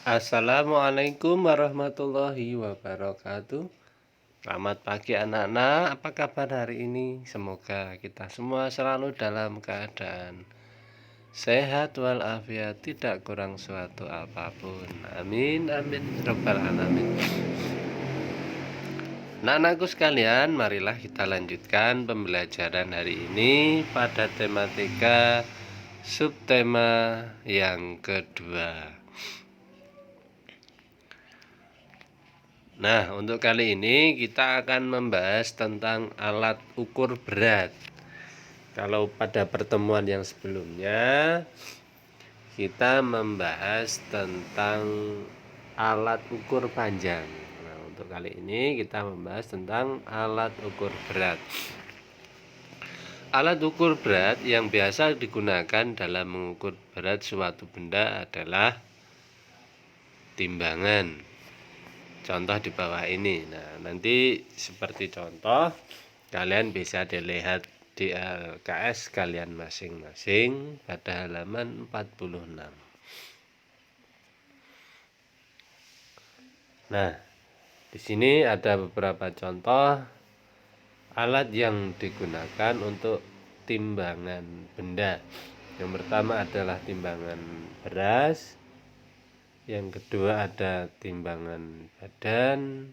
Assalamualaikum warahmatullahi wabarakatuh. Selamat pagi anak-anak, apa kabar hari ini? Semoga kita semua selalu dalam keadaan sehat walafiat, tidak kurang suatu apapun. Amin amin rabbal alamin. Anak-anakku sekalian, marilah kita lanjutkan pembelajaran hari ini pada tematika subtema yang kedua. Nah, untuk kali ini kita akan membahas tentang alat ukur berat. Kalau pada pertemuan yang sebelumnya kita membahas tentang alat ukur panjang. Nah, untuk kali ini kita membahas tentang alat ukur berat. Alat ukur berat yang biasa digunakan dalam mengukur berat suatu benda adalah timbangan. Contoh di bawah ini. Nah, nanti seperti contoh kalian bisa dilihat di LKS kalian masing-masing pada halaman 46. Nah, di sini ada beberapa contoh alat yang digunakan untuk timbangan benda. Yang pertama adalah timbangan beras. Yang kedua ada timbangan badan,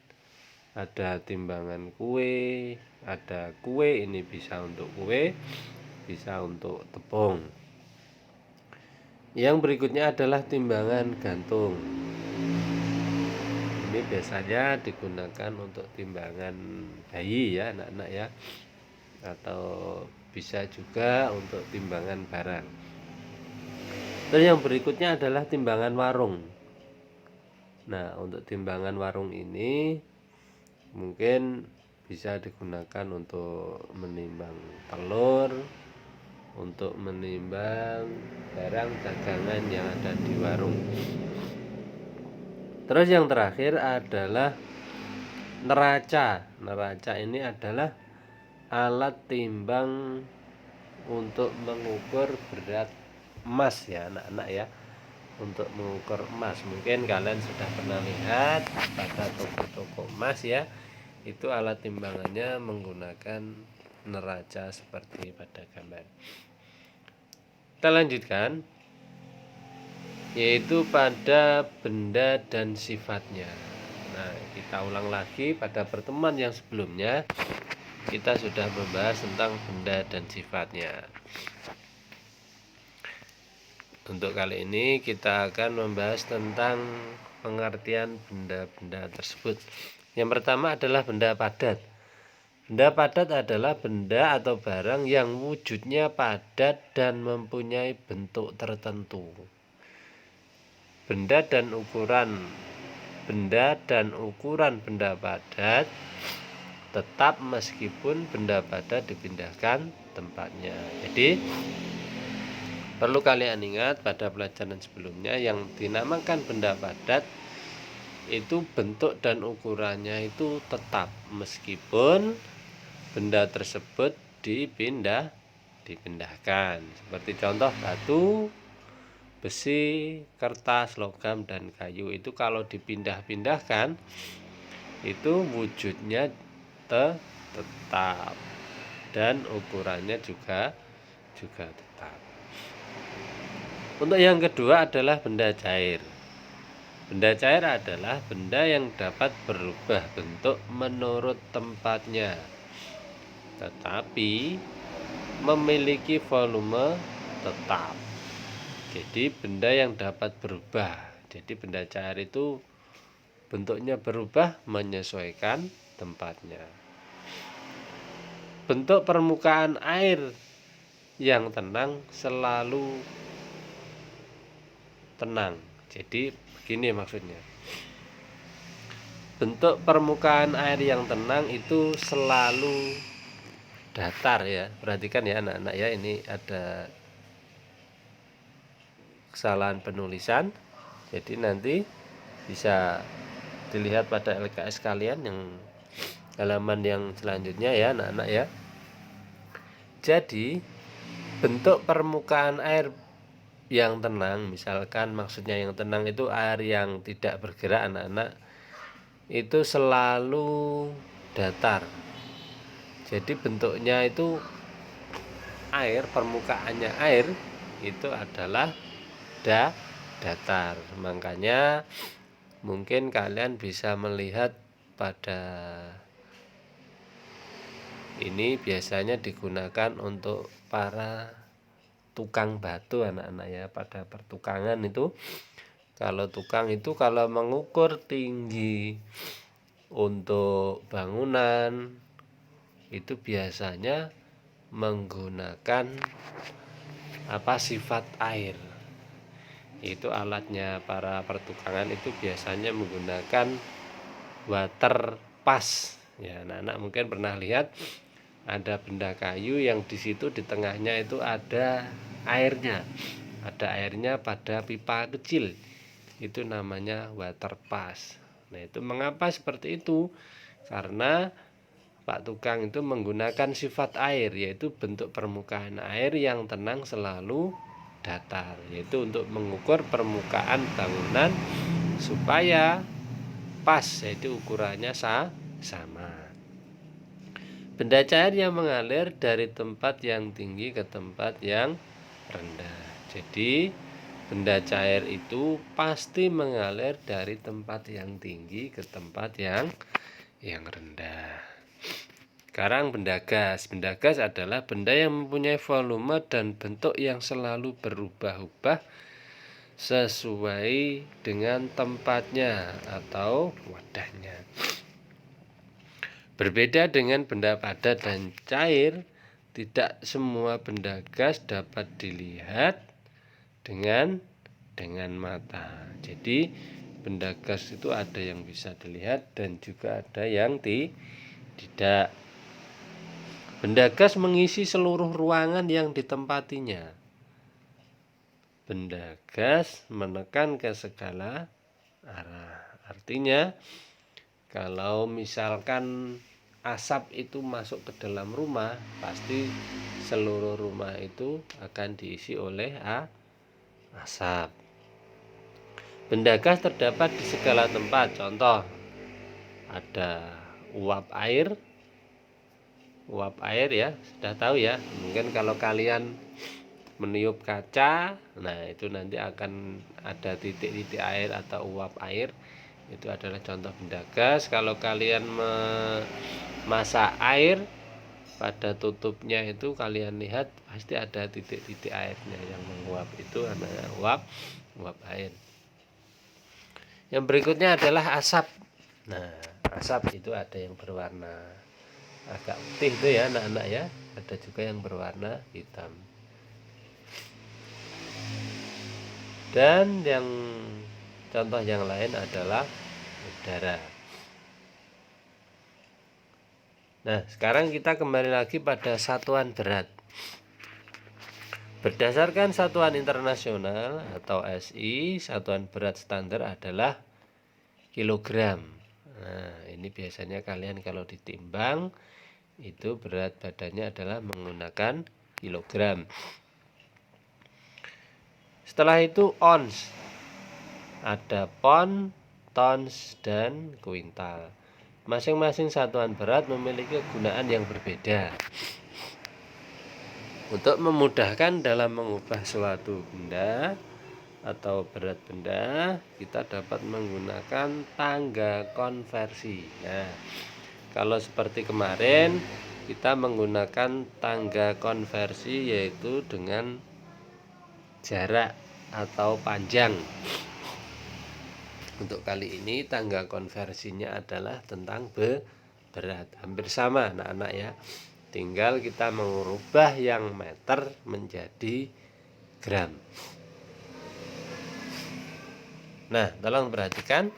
ada timbangan kue, ada kue, ini bisa untuk kue, bisa untuk tepung. Yang berikutnya adalah timbangan gantung. Ini biasanya digunakan untuk timbangan bayi ya anak-anak ya, atau bisa juga untuk timbangan barang. Terus yang berikutnya adalah timbangan warung. Nah, untuk timbangan warung ini mungkin bisa digunakan untuk menimbang telur, untuk menimbang barang dagangan yang ada di warung. Terus yang terakhir adalah neraca. Neraca ini adalah alat timbang untuk mengukur berat emas ya anak-anak ya. Untuk mengukur emas, mungkin kalian sudah pernah lihat pada toko-toko emas ya, itu alat timbangannya menggunakan neraca seperti pada gambar. Kita lanjutkan, yaitu pada benda dan sifatnya. Nah, kita ulang lagi, pada pertemuan yang sebelumnya kita sudah membahas tentang benda dan sifatnya. Untuk kali ini kita akan membahas tentang pengertian benda-benda tersebut. Yang pertama adalah benda padat. Benda padat adalah benda atau barang yang wujudnya padat dan mempunyai bentuk tertentu. Benda dan ukuran benda padat tetap meskipun benda padat dipindahkan tempatnya. Jadi perlu kalian ingat pada pelajaran sebelumnya yang dinamakan benda padat itu bentuk dan ukurannya itu tetap meskipun benda tersebut dipindahkan. Seperti contoh batu, besi, kertas, logam, dan kayu itu kalau dipindah-pindahkan itu wujudnya tetap dan ukurannya juga tetap. Untuk yang kedua adalah benda cair. Benda cair adalah benda yang dapat berubah bentuk menurut tempatnya, tetapi memiliki volume tetap. Jadi benda yang dapat berubah. Jadi benda cair itu bentuknya berubah menyesuaikan tempatnya. Bentuk permukaan air yang tenang selalu tenang. Jadi begini maksudnya. Bentuk permukaan air yang tenang itu selalu datar ya. Perhatikan ya anak-anak ya, ini ada kesalahan penulisan. Jadi nanti bisa dilihat pada LKS kalian yang halaman yang selanjutnya ya anak-anak ya. Jadi bentuk permukaan air yang tenang, misalkan maksudnya yang tenang itu air yang tidak bergerak anak-anak, itu selalu datar. Jadi bentuknya itu air, permukaannya air itu adalah datar. Makanya mungkin kalian bisa melihat pada ini biasanya digunakan untuk para tukang batu anak-anak ya, pada pertukangan itu. Kalau tukang itu kalau mengukur tinggi untuk bangunan itu biasanya menggunakan sifat air. Itu alatnya para pertukangan itu biasanya menggunakan water pass. Ya, anak-anak mungkin pernah lihat ada benda kayu yang di situ di tengahnya itu ada airnya. Ada airnya pada pipa kecil. Itu namanya water pass. Nah, itu mengapa seperti itu? Karena Pak Tukang itu menggunakan sifat air, yaitu bentuk permukaan air yang tenang selalu datar, yaitu untuk mengukur permukaan bangunan supaya pas, yaitu ukurannya sama. Benda cair yang mengalir dari tempat yang tinggi ke tempat yang rendah. Jadi benda cair itu pasti mengalir dari tempat yang tinggi ke tempat yang rendah. Sekarang benda gas. Benda gas adalah benda yang mempunyai volume dan bentuk yang selalu berubah-ubah sesuai dengan tempatnya atau wadahnya. Berbeda dengan benda padat dan cair, tidak semua benda gas dapat dilihat dengan mata. Jadi benda gas itu ada yang bisa dilihat dan juga ada yang tidak. Benda gas mengisi seluruh ruangan yang ditempatinya. Benda gas menekan ke segala arah. Artinya kalau misalkan asap itu masuk ke dalam rumah, pasti seluruh rumah itu akan diisi oleh asap. Benda gas terdapat di segala tempat. Contoh, ada uap air ya, sudah tahu ya. Mungkin kalau kalian meniup kaca, nah itu nanti akan ada titik-titik air atau uap air. Itu adalah contoh benda gas. Kalau kalian memasak air, pada tutupnya itu kalian lihat pasti ada titik-titik airnya yang menguap, itu namanya uap air. Yang berikutnya adalah asap. Nah, asap itu ada yang berwarna agak putih itu ya anak-anak ya, ada juga yang berwarna hitam. Dan yang contoh yang lain adalah udara. Nah, sekarang kita kembali lagi pada satuan berat. Berdasarkan satuan internasional atau SI, satuan berat standar adalah kilogram. Nah, ini biasanya kalian kalau ditimbang itu berat badannya adalah menggunakan kilogram. Setelah itu ons. Ada pon, tons, dan kuintal. Masing-masing satuan berat memiliki kegunaan yang berbeda. Untuk memudahkan dalam mengubah suatu benda atau berat benda, kita dapat menggunakan tangga konversi. Nah, kalau seperti kemarin kita menggunakan tangga konversi, yaitu dengan jarak atau panjang. Untuk kali ini tangga konversinya adalah tentang berat. Hampir sama anak-anak ya. Tinggal kita mengubah yang meter menjadi gram. Nah, tolong perhatikan.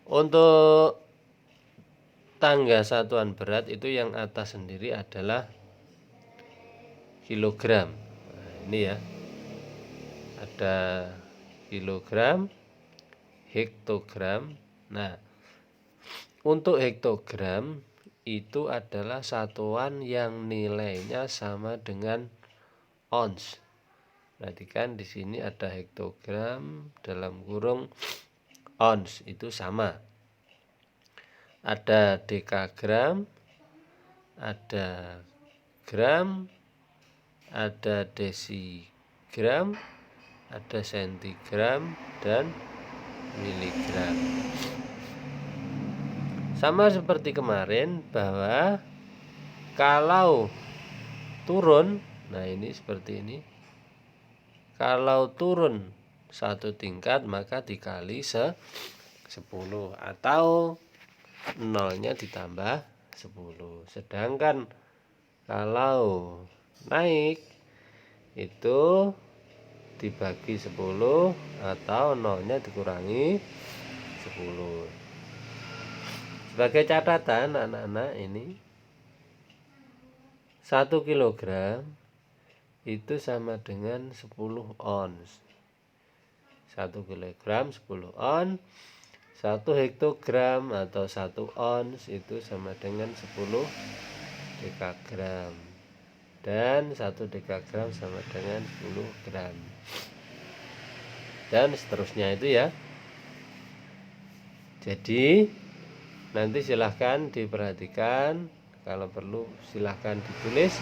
Untuk tangga satuan berat itu yang atas sendiri adalah kilogram. Nah, ini ya. Ada kilogram, hektogram. Nah, untuk hektogram itu adalah satuan yang nilainya sama dengan ons. Perhatikan di sini ada hektogram dalam kurung ons, itu sama. Ada dekagram, ada gram, ada desigram, ada sentigram, dan miligram. Sama seperti kemarin bahwa kalau turun, nah ini seperti ini. Kalau turun satu tingkat maka dikali 10 atau nolnya ditambah 10. Sedangkan kalau naik itu dibagi 10 atau nolnya dikurangi 10. Sebagai catatan anak-anak, ini 1 kilogram itu sama dengan 10 ons. 1 kilogram 10 ons. 1 hektogram atau 1 ons itu sama dengan 10 dekagram. Dan 1 dekagram sama dengan 10 gram. Dan seterusnya itu ya. Jadi nanti silahkan diperhatikan. Kalau perlu silahkan ditulis.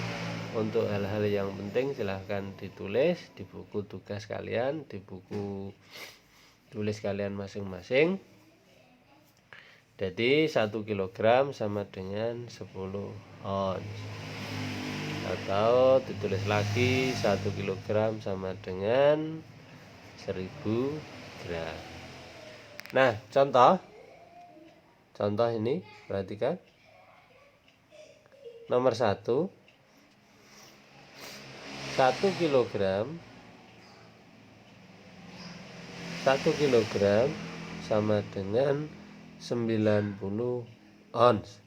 Untuk hal-hal yang penting silahkan ditulis di buku tugas kalian, di buku tulis kalian masing-masing. Jadi 1 kilogram sama dengan 10 ons. Atau ditulis lagi 1 kilogram sama dengan 1000 gram. Nah, contoh ini perhatikan. Nomor 1 kilogram 1 kilogram sama dengan 90 ons.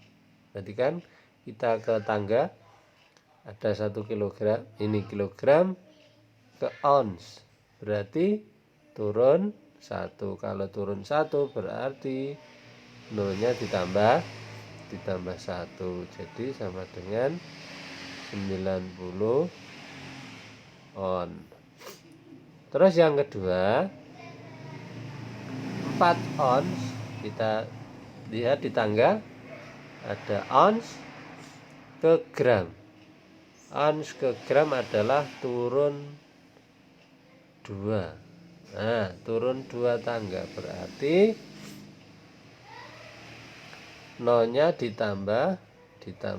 Perhatikan, kita ke tangga, ada 1 kilogram, ini kilogram ke ons, berarti turun 1. Kalau turun 1 berarti nolnya ditambah 1, jadi sama dengan 90 on. Terus yang kedua, 4 ons, kita lihat di tangga ada ons ke gram. Ons ke gram adalah turun 2. Nah, turun 2 tangga berarti nolnya ditambah 2.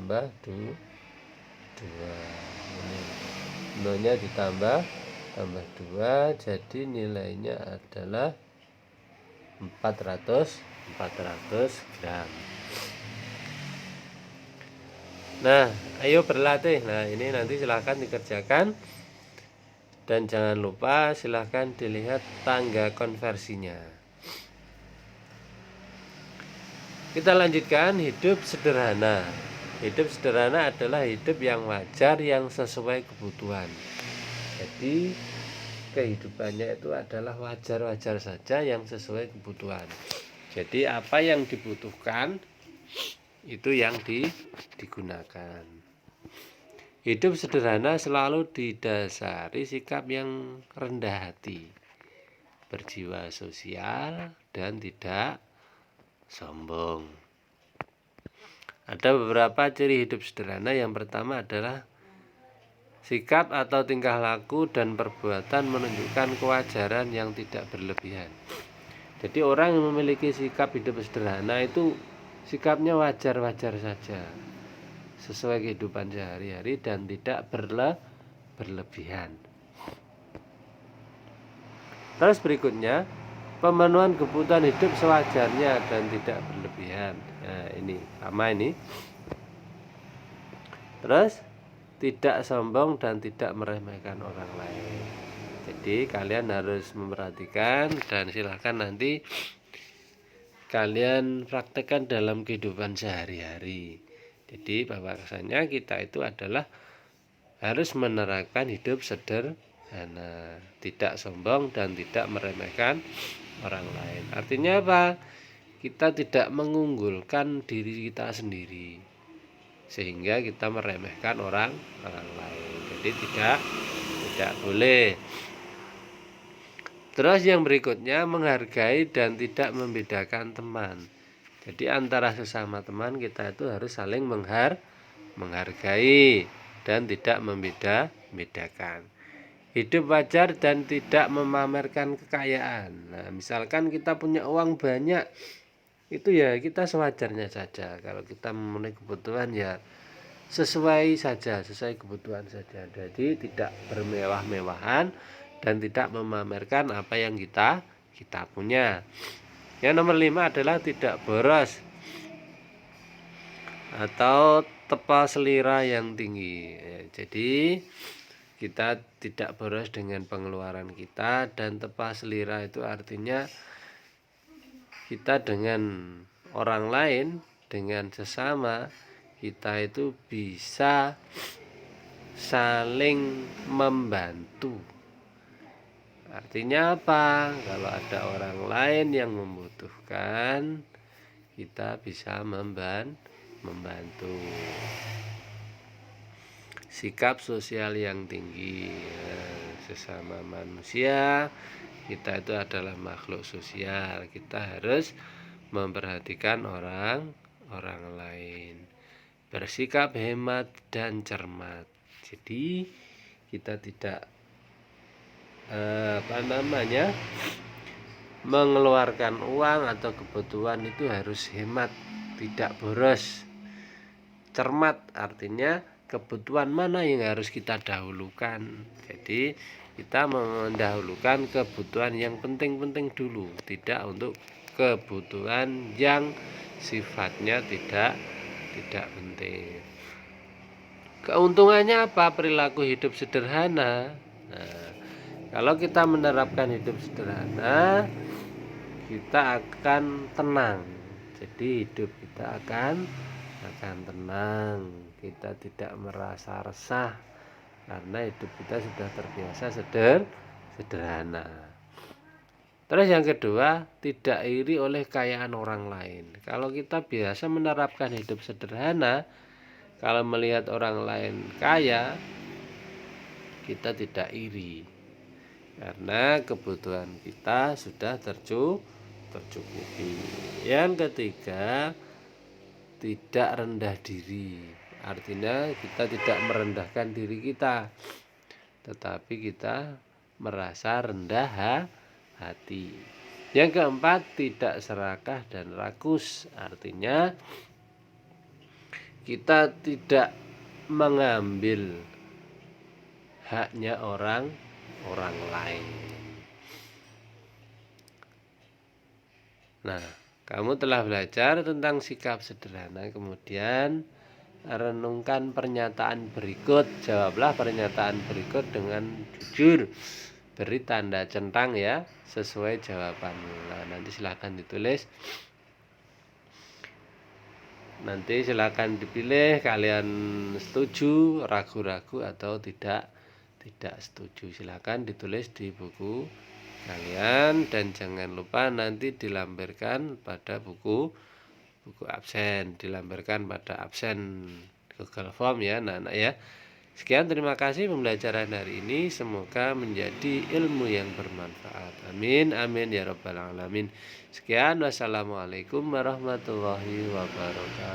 Ini nolnya ditambah 2, jadi nilainya adalah 400 gram. Nah, ayo berlatih. Nah, ini nanti silahkan dikerjakan. Dan jangan lupa silahkan dilihat tangga konversinya. Kita lanjutkan hidup sederhana. Hidup sederhana adalah hidup yang wajar, yang sesuai kebutuhan. Jadi kehidupannya itu adalah wajar-wajar saja, yang sesuai kebutuhan. Jadi apa yang dibutuhkan itu yang digunakan. Hidup sederhana selalu didasari sikap yang rendah hati, berjiwa sosial, dan tidak sombong. Ada beberapa ciri hidup sederhana. Yang pertama adalah sikap atau tingkah laku dan perbuatan menunjukkan kewajaran yang tidak berlebihan. Jadi orang yang memiliki sikap hidup sederhana itu sikapnya wajar-wajar saja, sesuai kehidupan sehari-hari dan tidak berlebihan. Terus berikutnya, pemenuhan kebutuhan hidup sewajarnya dan tidak berlebihan. Nah, ini sama ini. Terus tidak sombong dan tidak meremehkan orang lain. Jadi kalian harus memperhatikan dan silahkan nanti kalian praktekkan dalam kehidupan sehari-hari. Jadi bahwasanya kita itu adalah harus menerapkan hidup sederhana, tidak sombong dan tidak meremehkan orang lain. Artinya apa? Kita tidak mengunggulkan diri kita sendiri sehingga kita meremehkan orang lain. Jadi tidak tidak boleh. Terus yang berikutnya, menghargai dan tidak membedakan teman. Jadi antara sesama teman kita itu harus saling menghargai dan tidak membedakan. Hidup wajar dan tidak memamerkan kekayaan. Nah, misalkan kita punya uang banyak, itu ya kita sewajarnya saja. Kalau kita memenuhi kebutuhan ya sesuai saja, sesuai kebutuhan saja. Jadi tidak bermewah-mewahan dan tidak memamerkan apa yang kita punya. Yang nomor 5 adalah tidak boros atau tepa selera yang tinggi. Jadi kita tidak boros dengan pengeluaran kita, dan tepa selera itu artinya kita dengan orang lain, dengan sesama kita itu bisa saling membantu. Artinya apa? Kalau ada orang lain yang membutuhkan, kita bisa membantu. Sikap sosial yang tinggi, sesama manusia kita itu adalah makhluk sosial. Kita harus memperhatikan orang lain. Bersikap hemat dan cermat. Jadi kita tidak mengeluarkan uang atau kebutuhan itu harus hemat, tidak boros. Cermat artinya kebutuhan mana yang harus kita dahulukan. Jadi kita mendahulukan kebutuhan yang penting-penting dulu, tidak untuk kebutuhan yang sifatnya tidak penting. Keuntungannya apa? Perilaku hidup sederhana. Nah, kalau kita menerapkan hidup sederhana, kita akan tenang. Jadi hidup kita akan tenang. Kita tidak merasa resah karena hidup kita sudah terbiasa sederhana. Terus yang kedua, tidak iri oleh kekayaan orang lain. Kalau kita biasa menerapkan hidup sederhana, kalau melihat orang lain kaya, kita tidak iri karena kebutuhan kita sudah tercukupi. Yang ketiga, tidak rendah diri. Artinya kita tidak merendahkan diri kita, tetapi kita merasa rendah hati. Yang keempat, tidak serakah dan rakus. Artinya kita tidak mengambil haknya orang lain. Nah, kamu telah belajar tentang sikap sederhana. Kemudian renungkan pernyataan berikut. Jawablah pernyataan berikut dengan jujur. Beri tanda centang ya, sesuai jawabanmu. Nah, nanti silakan ditulis. Nanti silakan dipilih kalian setuju, ragu-ragu atau tidak setuju. Silakan ditulis di buku kalian, dan jangan lupa nanti dilampirkan pada buku absen, dilampirkan pada absen Google Form ya anak-anak ya. Sekian, terima kasih pembelajaran hari ini, semoga menjadi ilmu yang bermanfaat. Amin amin ya rabbal alamin. Sekian, wassalamualaikum warahmatullahi wabarakatuh.